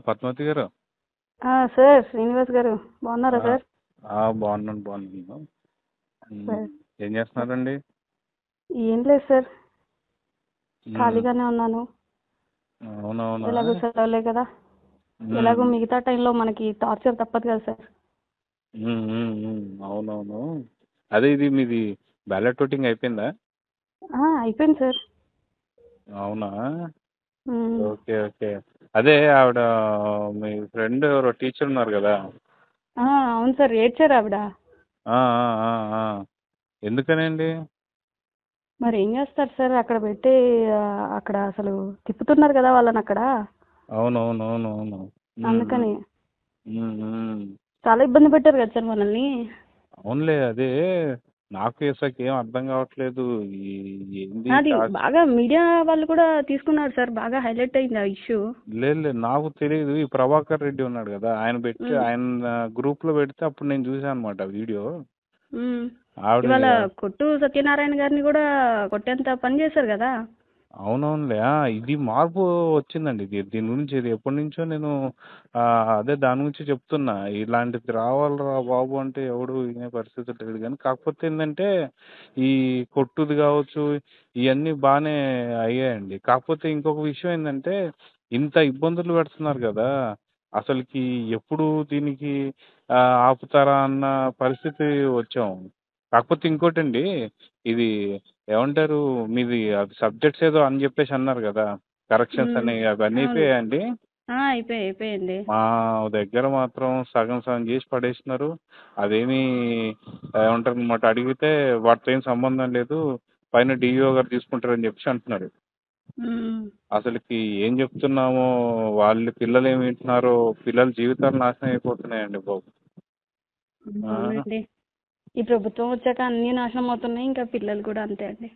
పద్మావతి గారు. సార్ శ్రీనివాస్ గారు బాగున్నారా ఆ, సార్? బాగున్నాను. సార్ ఏం చేస్తున్నారండి? ఏం లేదు సార్, ఉమ్, ఖాళీగానే ఉన్నాను. అవునవునా. ఎలాగో సెలవులే కదా, ఎలాగో ఉమ్, మిగతా టైంలో మనకి టార్చర్ తప్పదు కదా సార్. అవునవును. అదే ఇది మీది బ్యాలెట్ ఓటింగ్ అయిపోయిందా? అయిపోయింది సార్. అవునా. ఉమ్, ఓకే ఓకే. అదే ఆవిడ మీ ఫ్రెండ్ ఎవరో టీచర్ ఉన్నారు కదా. అవును సార్, ఏడ్చారు ఆవిడ. ఆ, ఆ, ఆ, ఆ. ఎందుకనండి? మరి ఏం చేస్తారు సార్, అక్కడ పెట్టి ఆ, అక్కడ అసలు తిప్పుతున్నారు కదా వాళ్ళని అక్కడ, అవునవునవునవును. అందుకని ఉమ్. చాలా ఇబ్బంది పెట్టారు కదా సార్ మనల్ని. అవునులే, అదే నాకు ఇసకి ఏం అర్థం కావట్లేదు. ఏంది అది బాగా మీడియా వాళ్ళు కూడా తీసుకున్నారు సార్, బాగా హైలైట్ అయింది ఆ ఇష్యూ. లేదు నాకు తెలియదు. ఈ ప్రభాకర్ రెడ్డి ఉన్నాడు కదా, ఆయన పెట్టి ఆయన గ్రూప్ లో పెడితే అప్పుడు నేను చూసాను అనమాట వీడియో. ఆవిడ ఇవాళ కొట్టు సత్యనారాయణ గారిని కూడా కొట్టేంత పని చేశారు కదా. అవునవునులే. ఇది మార్పు వచ్చిందండి. దీని గురించి ఇది ఎప్పటి నుంచో నేను ఆ, అదే దాని గురించి చెప్తున్నా. ఇలాంటిది రావాలిరా బాబు అంటే ఎవడు వినే పరిస్థితి లేదు. కానీ కాకపోతే ఏంటంటే ఈ కొట్టుది కావచ్చు, ఇవన్నీ బాగానే అయ్యాయండి. కాకపోతే ఇంకొక విషయం ఏంటంటే ఇంత ఇబ్బందులు పెడుతున్నారు కదా, అసలుకి ఎప్పుడు దీనికి ఆ, ఆపుతారా అన్న పరిస్థితి వచ్చాం. కాకపోతే ఇంకోటండి, ఇది ఏమంటారు, మీది అది సబ్జెక్ట్స్ ఏదో అని చెప్పేసి అన్నారు కదా, కరెక్షన్స్ అని, అవన్నీ అవును, అయిపోయాయండి. అయిపోయింది. మా దగ్గర మాత్రం సగం సగం చేసి పడేసినారు. అదేమి ఏమంటారు అనమాట, అడిగితే వాటితో ఏం సంబంధం లేదు, పైన డిఈఓ గారు తీసుకుంటారని చెప్పేసి అంటున్నారు. అసలుకి ఏం చెప్తున్నామో, వాళ్ళ పిల్లలు ఏమి వింటున్నారో, పిల్లల జీవితాలు నాశనం అయిపోతున్నాయండి బాబు. అవునండి, ఈ ప్రభుత్వం వచ్చాక అన్ని నాశనం అవుతున్నాయి, ఇంకా పిల్లలు కూడా అంతే అండి.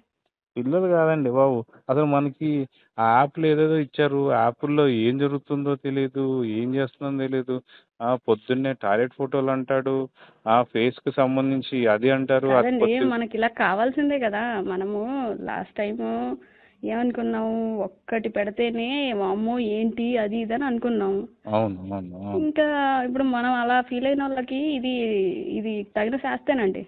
పిల్లలు కాదండి బాబు, అసలు మనకి ఆ యాప్లు ఏదేదో ఇచ్చారు, యాప్ల్లో ఏం జరుగుతుందో తెలియదు, ఏం చేస్తుందో తెలియదు. పొద్దున్నే టాయిలెట్ ఫోటోలు అంటాడు, ఫేస్కి సంబంధించి అది అంటారు, అది కాదండి, కొద్ది. మనకి ఇలా కావాల్సిందే కదా. మనము లాస్ట్ టైము ఏమనుకున్నాము, ఒక్కటి పెడితేనే అమ్మో ఏంటి అది ఇది అని అనుకున్నాము. అవును అవును అవును. ఇంకా ఇప్పుడు మనం అలా ఫీల్ అయిన వాళ్ళకి ఇది ఇది తగిన శాస్తేనండి.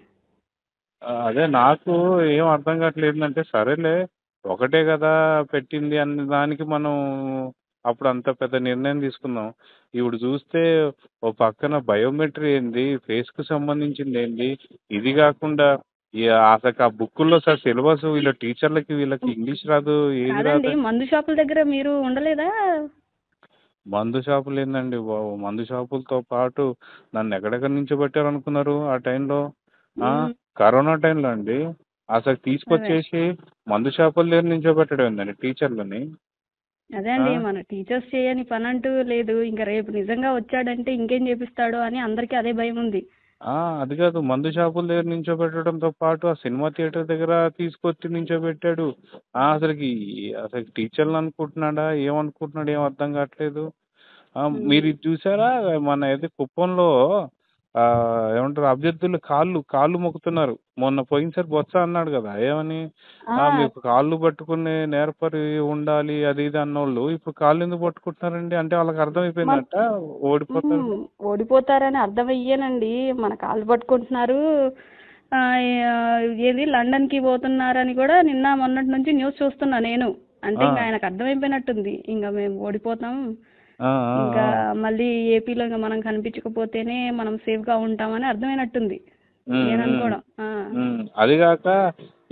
అదే నాకు ఏం అర్థం కావట్లేదు. అంటే సరేలే, ఒకటే కదా పెట్టింది అన్న దానికి మనం అప్పుడు అంత పెద్ద నిర్ణయం తీసుకున్నాం. ఇప్పుడు చూస్తే ఓ పక్కన బయోమెట్రీ ఏంది, ఫేస్కు సంబంధించింది ఏంది, ఇది కాకుండా అసలు ఆ బుక్కుల్లో సార్ సిలబస్ వీళ్ళ టీచర్లకి వీళ్ళకి ఇంగ్లీష్ రాదు, ఏది కాదండి, రాదు. మందు షాపుల దగ్గర మీరు ఉండలేదా? మందు షాపులు ఏందండి బాబు, మందు షాపులతో పాటు నన్ను ఎక్కడెక్కడి నుంచో పెట్టారు అనుకున్నారు ఆ టైంలో. కరోనా టైంలో అండి, అసలు అదే తీసుకొచ్చేసి మందు షాపుల దగ్గర నించోబెట్టడం ఏందండి టీచర్లని. అదే అండి, మన టీచర్స్ చేయని పని అంటూ లేదు. ఇంకా రేపు నిజంగా వచ్చాడంటే ఇంకేం చేపిస్తాడో అని అందరికీ అదే భయం ఉంది. అది కాదు, మందు షాపుల దగ్గర నించోబెట్టడంతో పాటు ఆ సినిమా థియేటర్ దగ్గర తీసుకొచ్చి నించోబెట్టాడు. అసలు టీచర్లు అనుకుంటున్నాడా, ఏమనుకుంటున్నాడు, ఏం అర్థం కావట్లేదు. మీరు ఇది చూసారా, మన ఏదో కుప్పంలో ఆ, ఏమంటారు, అభ్యర్థులు కాళ్ళు కాళ్ళు మొక్కుతున్నారు. మొన్న పోయినసారి బొత్స అన్నాడు కదా, ఏమని, మీకు కాళ్ళు పట్టుకునే నేర్పరి ఉండాలి అది ఇది అన్నోళ్ళు ఇప్పుడు కాళ్ళు ఎందుకు పట్టుకుంటున్నారండి? అంటే వాళ్ళకి అర్థమైపోయిందంట ఓడిపోతారు. ఓడిపోతారని అర్థమయ్యేనండి, మన కాళ్ళు పట్టుకుంటున్నారు. ఆ, ఏది లండన్కి పోతున్నారని కూడా నిన్న మొన్నటి నుంచి న్యూస్ చూస్తున్నా నేను. అంటే ఇంకా ఆయనకు అర్థమైపోయినట్టుంది, ఇంకా మేము ఓడిపోతాం, ఆ, ఆ, ఇంకా ఆ. మళ్ళీ ఏపీలో ఇంకా మనం కనిపించకపోతేనే మనం సేఫ్గా ఉంటామని అర్థమైనట్టుంది. నేను అనుకోవడం. అదిగాక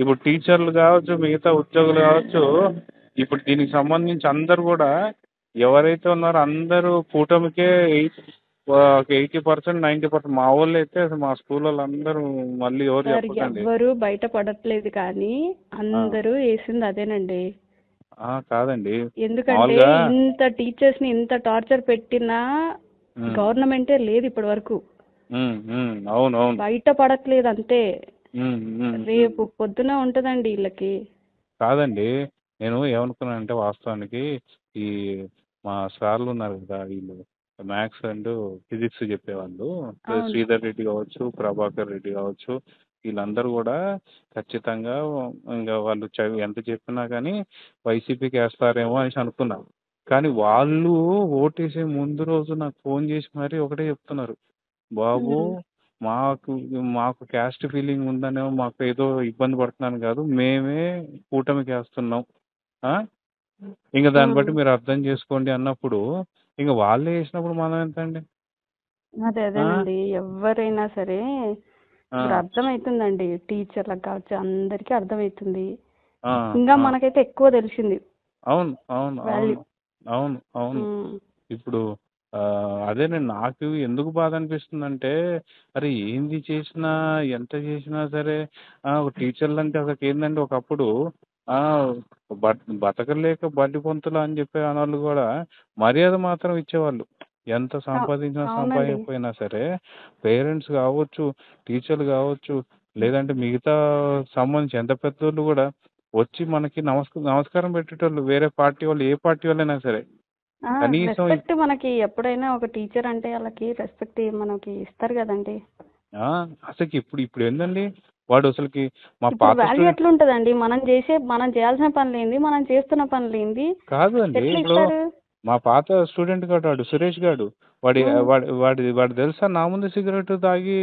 ఇప్పుడు టీచర్లు కావచ్చు, మిగతా ఉద్యోగులు కావచ్చు, ఇప్పుడు దీనికి సంబంధించి అందరు కూడా ఎవరైతే ఉన్నారో అందరూ కూటమికే ఒక 80%, 90%. మా వాళ్ళు అయితే అసలు మా స్కూల్ వాళ్ళు అందరూ మళ్ళీ ఎవరు సార్ చెప్పకండి. ఎవ్వరు బయట పడట్లేదు కానీ అందరూ వేసింది అదేనండి. కాదండి, ఎందుకంటే మామూలుగా. ఇంత టీచర్స్ ని ఇంత టార్చర్ పెట్టినా గవర్నమెంటే లేదు ఇప్పటి వరకు. అవును అవును. బయట పడట్లేదు అంతే. రేపు ఉమ్. పొద్దున ఉంటదండి వీళ్ళకి. కాదండి, నేను ఏమనుకున్నానంటే వాస్తవానికి ఈ మా సార్లు ఉన్నారు కదా, వీళ్ళు మ్యాథ్స్ అండ్ ఫిజిక్స్ చెప్పేవాళ్ళు, అవును, శ్రీధర్ రెడ్డి కావచ్చు, ప్రభాకర్ రెడ్డి కావచ్చు, వీళ్ళందరూ కూడా ఖచ్చితంగా ఇంకా వాళ్ళు ఎంత చెప్పినా కానీ వైసీపీకి వేస్తారేమో అనేసి అనుకున్నాను. కానీ వాళ్ళు ఓటేసే ముందు రోజు నాకు ఫోన్ చేసి మరీ ఒకటే చెప్తున్నారు. బాబు ఉమ్, మాకు మాకు క్యాస్ట్ ఫీలింగ్ ఉందనో మాకు ఏదో ఇబ్బంది పడుతున్నాను కాదు. మేమే కూటమికేస్తున్నాం. ఆ! ఇంక దాన్ని ఉమ్. బట్టి మీరు అర్థం చేసుకోండి అన్నప్పుడు, ఇంక వాళ్ళే ఏసినప్పుడు మనం ఎంతండి? ఆ! అదేనండి, ఎవరైనా సరే ఆ! ఇప్పుడు అర్థమవుతుందండి, టీచర్లకు కావచ్చు అందరికీ అర్థమవుతుంది. ఆ! ఇంకా ఆ! మనకైతే ఎక్కువ తెలిసింది అవును. అవును. వాల్యూ. అవును. అవును. అవును. ఇప్పుడు అదేనండి నాకు ఎందుకు బాధ అనిపిస్తుందంటే, అరే ఏంది చేసినా, ఎంత చేసినా సరే ఒక టీచర్లంటే అసలకేందంటే ఒకప్పుడు ఆహ్, బతకలేక బడ్డి పంతులు అని చెప్పి అనోళ్ళు గూడా మర్యాద మాత్రం ఇచ్చేవాళ్ళు. ఎంత సంపాదించినా, అవునండి. సంపాదించకపోయినా సరే పేరెంట్స్ గావచ్చు, టీచర్లు గావచ్చు, లేదంటే మిగతా సంబంధించి ఎంత పెద్దోళ్ళు గూడా వచ్చి మనకి నమస్కారం పెట్టేటోళ్ళు. వేరే పార్టీ వాళ్ళు, ఏ పార్టీ వాళ్ళైనా సరే. కనీసం రెస్పెక్ట్ మనకి ఎప్పుడైనా ఒక టీచర్ అంటే వాళ్ళకి రెస్పెక్ట్ మనకి ఇస్తారు కదండి. ఆ! అసలకి ఇప్పుడేందండి వాడు అసలకి మా ఇప్పుడు పాత వాల్యూ స్టూడెంట్ ఎట్లుంటదండి, మనం చేయాల్సిన పనులేంది, మనం చేస్తున్న పనులేంది, కాదండి. ఎట్లా ఇప్పుడు ఇస్తారు? మా పాత స్టూడెంట్ గాడు వాడు సురేష్ గాడు. వాడి ఉమ్, వాడు తెలుసా నా ముందు సిగరెట్ తాగి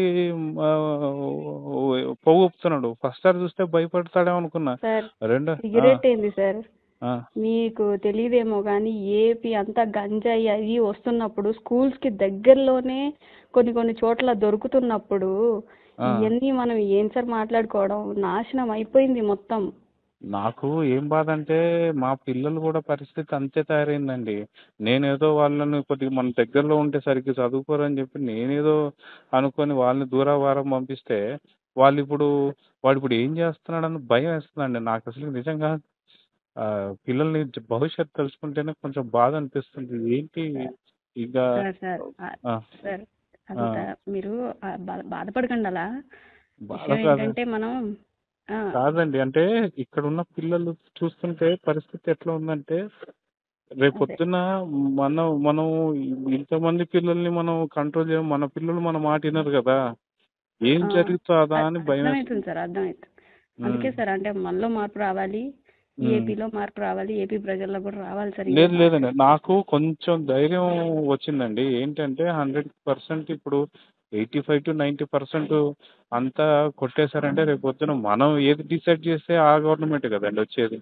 పొగ ఊపుతున్నాడు. ఫస్ట్ సారి చూస్తే భయపడతాడేమో అనుకున్నా. సార్, రెండో ఆ! సిగరెట్ ఏంది సార్? ఆ! మీకు తెలియదేమో కానీ ఏపీ అంతా గంజాయి అవి వస్తున్నప్పుడు స్కూల్స్ కి దగ్గరలోనే కొన్ని కొన్ని చోట్ల దొరుకుతున్నప్పుడు ఆ! ఇవన్నీ మనం ఏం సార్ మాట్లాడుకోవడం? నాశనం అయిపోయింది మొత్తం. నాకు ఏం బాధంటే, మా పిల్లలు గూడా పరిస్థితి అంతే తయారైందండి. నేనేదో వాళ్ళని కొద్దిగా మన దగ్గరలో ఉంటే సరిగ్గా చదువుకోరని జెప్పి నేనేదో అనుకోని వాళ్ళని దూరాభారం పంపిస్తే, వాళ్ళిప్పుడు వాడిప్పుడు ఏం జేస్తున్నాడని భయమేస్తుందండి. నాకసలు నిజంగా పిల్లల్ని భవిష్యత్తు తలుచుకుంటేనే కొంచెం బాధనిపిస్తుంది. ఏంటి ఇక సార్ సార్ ఆ! సార్, ఆ! అంత మీరు బాధపడకండి అలా. బాధ విషయం కాదు ఏంటంటే మనం ఆ, కాదండి. అంటే ఇక్కడున్న పిల్లలు చూస్తుంటే పరిస్థితి ఎట్లా ఉందంటే అదే. రేపొద్దున మనం ఇంతమంది పిల్లల్ని మనం కంట్రోల్ చేయడం మన పిల్లలు మన మాట వినరు కదా! ఏం ఆ, జరుగుతాదా అని అర్థమవుతుంది భయమేస్తుంది. సార్, అర్థమవుతుంది. హ్మ్. అందుకే సార్, అంటే మనలో మార్పు రావాలి, హ్మ్. ఏపీలో మార్పు రావాలి, ఏపీ ప్రజల్లో కూడా రావాలి సార్ ఇవే లేదు మార్పు. లేదండి. నాకు కొంచెం ధైర్యం వచ్చిందండి. ఏంటంటే 100% ఇప్పుడు 85-90% అంతా కొట్టేసారంటే రేపొద్దున మనం ఏది డిసైడ్ చేస్తే ఆ గవర్నమెంటే కదండీ వచ్చేది.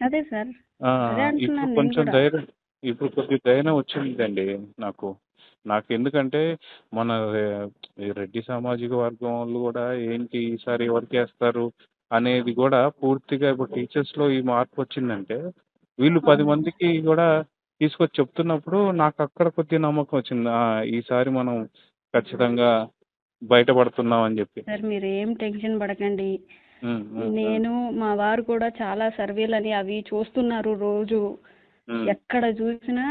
అదే సార్, ఆ! అదే ఇప్పుడు అంటున్నాను నేను కొంచెం కూడా. ధైర్యం ఇప్పుడు కొద్దిగా ధైర్యం వచ్చిందండి నాకు. నాకెందుకంటే మన ఈ రెడ్డి సామాజిక వర్గం వాళ్ళు గూడా ఏంటి ఈసారి ఎవరికేస్తారు అనేది గూడా పూర్తిగా ఇప్పుడు టీచర్స్‌లో ఈ మార్పొచ్చిందంటే, వీళ్ళు 10 అవునండి. మందికి గూడా తీసుకొచ్చి చెప్తున్నప్పుడు నాకక్కడ కొద్దిగా నమ్మకం వచ్చింది. ఈసారి మనం ఖచ్చితంగా బయటపడుతున్నాం అని జెప్పి. సార్, మీరేం టెన్షన్ పడకండి. హ్మ్. హ్మ్. హ్మ్. నేను మా వారు కూడా చాలా సర్వేలని అవి చూస్తున్నారు రోజు. హ్మ్. ఎక్కడ చూసినా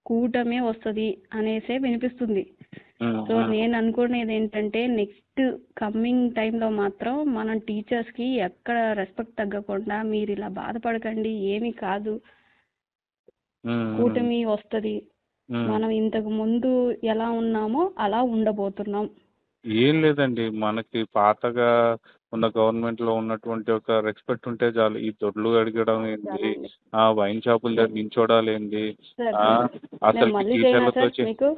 కూటమే వస్తది అనేసే వినిపిస్తుంది. హ్మ్. సో హ్మ్. నేను అనుకునేది ఏంటంటే నెక్స్ట్ కమ్మింగ్ టైంలో మాత్రం మనం టీచర్స్కి ఎక్కడ రెస్పెక్ట్ తగ్గకుండా మీరు ఇలా బాధపడకండి, ఏమీ కాదు, హ్మ్. హ్మ్. కూటమి వస్తది, హ్మ్. మనం ఇంతకు ముందు ఎలా ఉన్నామో అలా ఉండబోతున్నాం. ఏం లేదండి. మనకి పాతగా ఉన్న గవర్నమెంట్‌లో ఉన్నటువంటి ఒక రెస్పెక్ట్ ఉంటే చాలు. ఈ దొడ్లు అడగడం ఏంది, చాలండి. వైన్ షాపుల దగ్గర నించోడాలేంది, సార్ సార్, ఆహ్, నేను అసలకి మళ్ళీ చేయనా టీచర్లతో సార్ మీకు?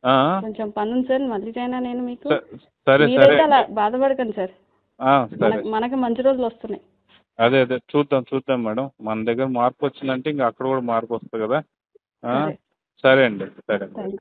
ఆ! ఆ! కొంచెం పనుంది సార్, మళ్ళీ చేయనా నేను మీకు? సరే, సరే మీరైతే అలా అండి. బాధపడకండి సార్. సరే. మనకి మంచి రోజులు వస్తున్నాయి. అదే. చూద్దాం మేడం. మన దగ్గర మార్పొచ్చిందంటే ఇంక అక్కడ కూడా మార్పొస్తది గదా! ఆ! సరే. సరే అండి. సరే. థ్యాంక్